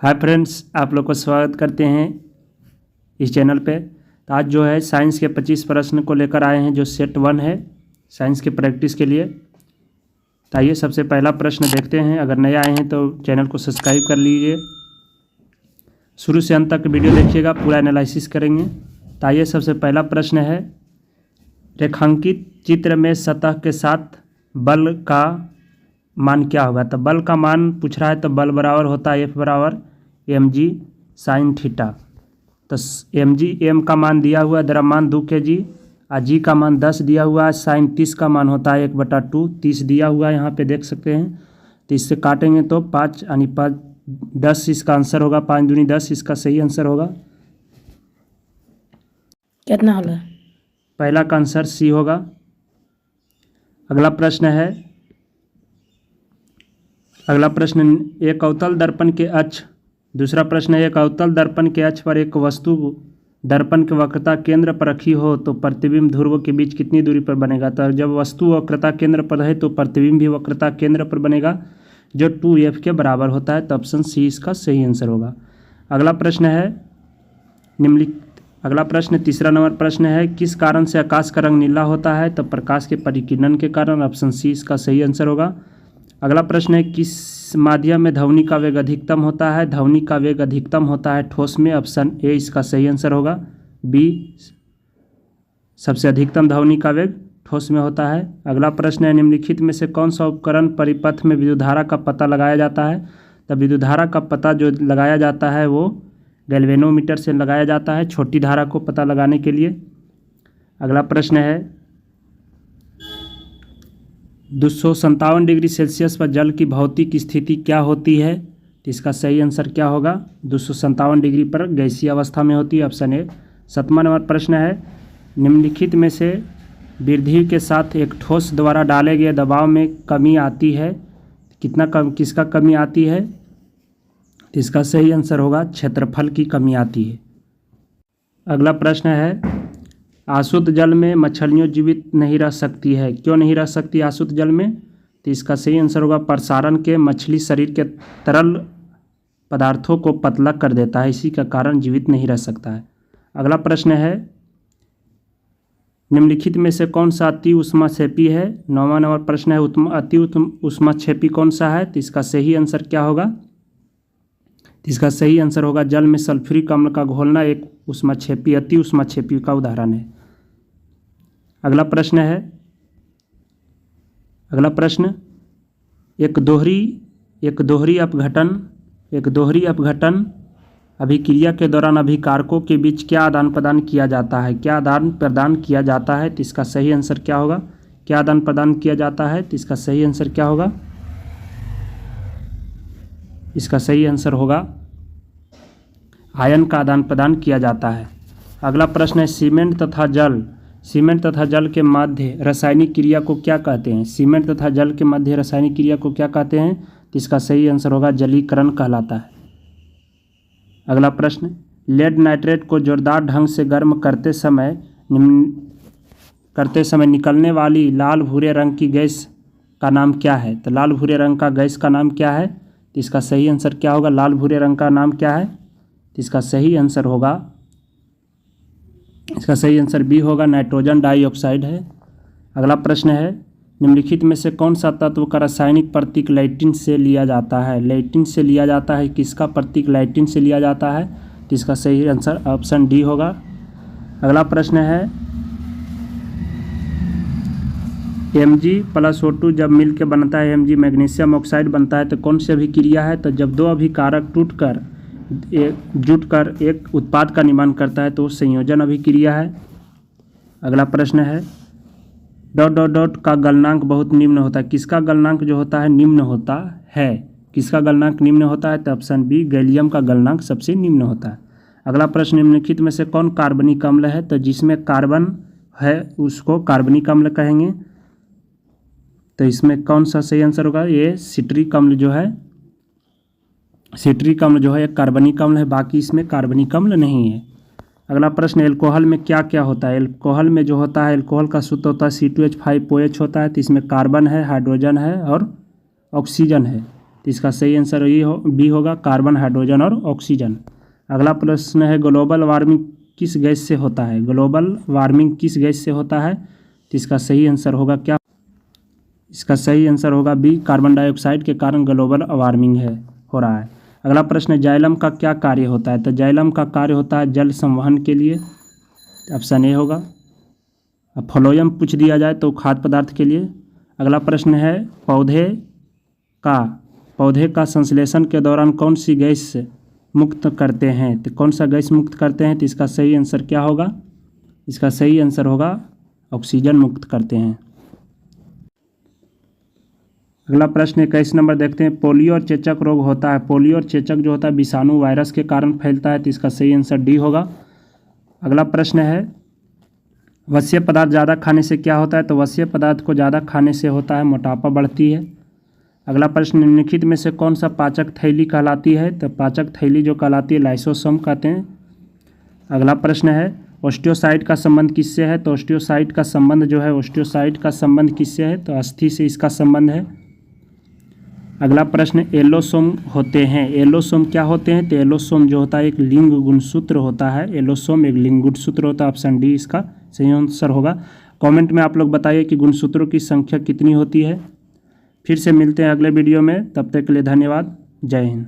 Hi friends, आप लोग को स्वागत करते हैं इस चैनल पे। तो आज जो है साइंस के 25 प्रश्न को लेकर आए हैं, जो सेट 1 है साइंस के प्रैक्टिस के लिए। तो आइए सबसे पहला प्रश्न देखते हैं। अगर नए आए हैं तो चैनल को सब्सक्राइब कर लीजिए, शुरू से अंत तक वीडियो देखिएगा, पूरा एनालिसिस करेंगे। तो आइए सबसे पहला प्रश्न है, रेखांकित चित्र में सतह के साथ बल का मान क्या होगा। तो बल का मान पूछ रहा है, तो बल बराबर होता है F बराबर mg साइन थीटा। तो एम का मान दिया हुआ है, द्रव्यमान 2 kg, और जी का मान 10 दिया हुआ है, साइन 30 का मान होता है 1/2, 30 दिया हुआ है यहाँ पे देख सकते हैं। तो इससे काटेंगे तो 5 यानी 5 10 इसका आंसर होगा, 5 दूनी 10 इसका सही आंसर होगा। कितना होगा? पहला का आंसर सी होगा। अगला प्रश्न है, एक अवतल दर्पण के अक्ष, दूसरा प्रश्न है, एक अवतल दर्पण के अक्ष पर एक वस्तु दर्पण की वक्रता केंद्र पर रखी हो तो प्रतिबिंब ध्रुवों के बीच कितनी दूरी पर बनेगा। तो जब वस्तु वक्रता केंद्र पर है तो प्रतिबिंब भी वक्रता केंद्र पर बनेगा, जो 2f के बराबर होता है। तो ऑप्शन सी इसका सही आंसर होगा। अगला प्रश्न है तीसरा नंबर प्रश्न है, किस कारण से आकाश का रंग नीला होता है। तो प्रकाश के परिकिरण के कारण, ऑप्शन सी इसका सही आंसर होगा। अगला प्रश्न है, किस माध्यम में ध्वनि का वेग अधिकतम होता है। ध्वनि का वेग अधिकतम होता है ठोस में, ऑप्शन ए इसका सही आंसर होगा। बी, सबसे अधिकतम ध्वनि का वेग ठोस में होता है। अगला प्रश्न है, निम्नलिखित में से कौन सा उपकरण परिपथ में विद्युत धारा का पता लगाया जाता है। तो विद्युत धारा का पता जो लगाया जाता है वो गैल्वेनोमीटर से लगाया जाता है, छोटी धारा को पता लगाने के लिए। अगला प्रश्न है, 257 डिग्री सेल्सियस पर जल की भौतिक स्थिति क्या होती है। तो इसका सही आंसर क्या होगा, 257 डिग्री पर गैसीय अवस्था में होती है, ऑप्शन ए। 7वां नंबर प्रश्न है, निम्नलिखित में से वृद्धि के साथ एक ठोस द्वारा डाले गए दबाव में कमी आती है, किसका कमी आती है। तो इसका सही आंसर होगा क्षेत्रफल की कमी आती है। अगला प्रश्न है, अशुद्ध जल में मछलियाँ जीवित नहीं रह सकती है, क्यों नहीं रह सकती अशुद्ध जल में। तो इसका सही आंसर होगा, प्रसारण के मछली शरीर के तरल पदार्थों को पतला कर देता है, इसी का कारण जीवित नहीं रह सकता है। अगला प्रश्न है, निम्नलिखित में से कौन सा अति उष्माक्षेपी है। 9वां नंबर प्रश्न है, अति उष्माक्षेपी कौन सा है। तो इसका सही आंसर क्या होगा। इसका सही आंसर होगा, जल में सल्फ्यूरिक अम्ल का घोलना एक उष्माक्षेपी, अति उष्माक्षेपी का उदाहरण है। अगला प्रश्न, एक दोहरी अपघटन अभिक्रिया के दौरान अभिकारकों के बीच क्या आदान प्रदान किया जाता है। क्या आदान प्रदान किया जाता है। तो इसका सही आंसर क्या होगा, क्या आदान प्रदान किया जाता है। तो इसका सही आंसर क्या होगा, इसका सही आंसर होगा आयन का आदान प्रदान किया जाता है। अगला प्रश्न है, सीमेंट तथा जल के मध्य रासायनिक क्रिया को क्या कहते हैं। सीमेंट तथा जल के मध्य रासायनिक क्रिया को क्या कहते हैं। तो इसका सही आंसर होगा जलीकरण कहलाता है। अगला प्रश्न, लेड नाइट्रेट को जोरदार ढंग से गर्म करते समय निकलने वाली लाल भूरे रंग की गैस का नाम क्या है। तो लाल भूरे रंग का गैस का नाम क्या है। तो इसका सही आंसर क्या होगा, लाल भूरे रंग का नाम क्या है। तो इसका सही आंसर बी होगा, नाइट्रोजन डाइऑक्साइड है। अगला प्रश्न है, निम्नलिखित में से कौन सा तत्व का रासायनिक प्रतीक लैटिन से लिया जाता है। लैटिन से लिया जाता है, किसका प्रतीक लैटिन से लिया जाता है। तो इसका सही आंसर ऑप्शन डी होगा। अगला प्रश्न है, Mg+O2 जब मिल के बनता है Mg मैग्नीशियम ऑक्साइड बनता है, तो कौन सी अभिक्रिया है। तो जब दो अभिकारक जुटकर एक उत्पाद का निर्माण करता है तो संयोजन अभिक्रिया है। अगला प्रश्न है, ... का गलनांक बहुत निम्न होता है, किसका गलनांक जो होता है निम्न होता है, किसका गलनांक निम्न होता है। तो ऑप्शन बी, गैलियम का गलनांक सबसे निम्न होता है। अगला प्रश्न, निम्नलिखित में से कौन कार्बनिक अम्ल है। तो जिसमें कार्बन है उसको कार्बनिक अम्ल कहेंगे। तो इसमें कौन सा सही आंसर होगा, ये सिट्रिक अम्ल जो है एक कार्बनिक अम्ल है, बाकी इसमें कार्बनिक अम्ल नहीं है। अगला प्रश्न, एल्कोहल में क्या क्या होता है। एल्कोहल में जो होता है, एल्कोहल का सूत्र होता है C2H5OH होता है। तो इसमें कार्बन है, हाइड्रोजन है और ऑक्सीजन है। तो इसका सही आंसर बी होगा, कार्बन, हाइड्रोजन और ऑक्सीजन। अगला प्रश्न है ग्लोबल वार्मिंग किस गैस से होता है? ग्लोबल वार्मिंग किस गैस से होता है? तो इसका सही आंसर होगा क्या? इसका सही आंसर होगा बी, कार्बन डाइऑक्साइड के कारण ग्लोबल वार्मिंग हो रहा है। अगला प्रश्न है जाइलम का क्या कार्य होता है? तो जाइलम का कार्य होता है जल संवहन के लिए, ऑप्शन ए होगा। अब फ्लोएम पूछ दिया जाए तो खाद्य पदार्थ के लिए। अगला प्रश्न है पौधे का संश्लेषण के दौरान कौन सी गैस मुक्त करते हैं? तो कौन सा गैस मुक्त करते हैं? तो इसका सही आंसर क्या होगा? इसका सही आंसर होगा ऑक्सीजन मुक्त करते हैं। अगला प्रश्न 21 नंबर देखते हैं, पोलियो और चेचक रोग होता है। पोलियो और चेचक जो होता है विषाणु वायरस के कारण फैलता है, तो इसका सही आंसर डी होगा। अगला प्रश्न है वश्य पदार्थ ज़्यादा खाने से क्या होता है? तो वश्य पदार्थ को ज़्यादा खाने से होता है मोटापा बढ़ती है। अगला प्रश्न निम्नलिखित में से कौन सा पाचक थैली कहलाती है? तो पाचक थैली जो कहलाती है लाइसोसोम कहते हैं। अगला प्रश्न है ऑस्टियोसाइट का संबंध किससे है? तो ऑस्टियोसाइट का संबंध जो है ऑस्टियोसाइट का संबंध किससे है? तो अस्थि से इसका संबंध है। अगला प्रश्न एलोसोम होते हैं। एलोसोम क्या होते हैं? तो एलोसोम जो होता है एक लिंग गुणसूत्र होता है। एलोसोम एक लिंग गुणसूत्र होता है, ऑप्शन डी इसका सही आंसर होगा। कमेंट में आप लोग बताइए कि गुणसूत्रों की संख्या कितनी होती है। फिर से मिलते हैं अगले वीडियो में, तब तक के लिए धन्यवाद। जय हिंद।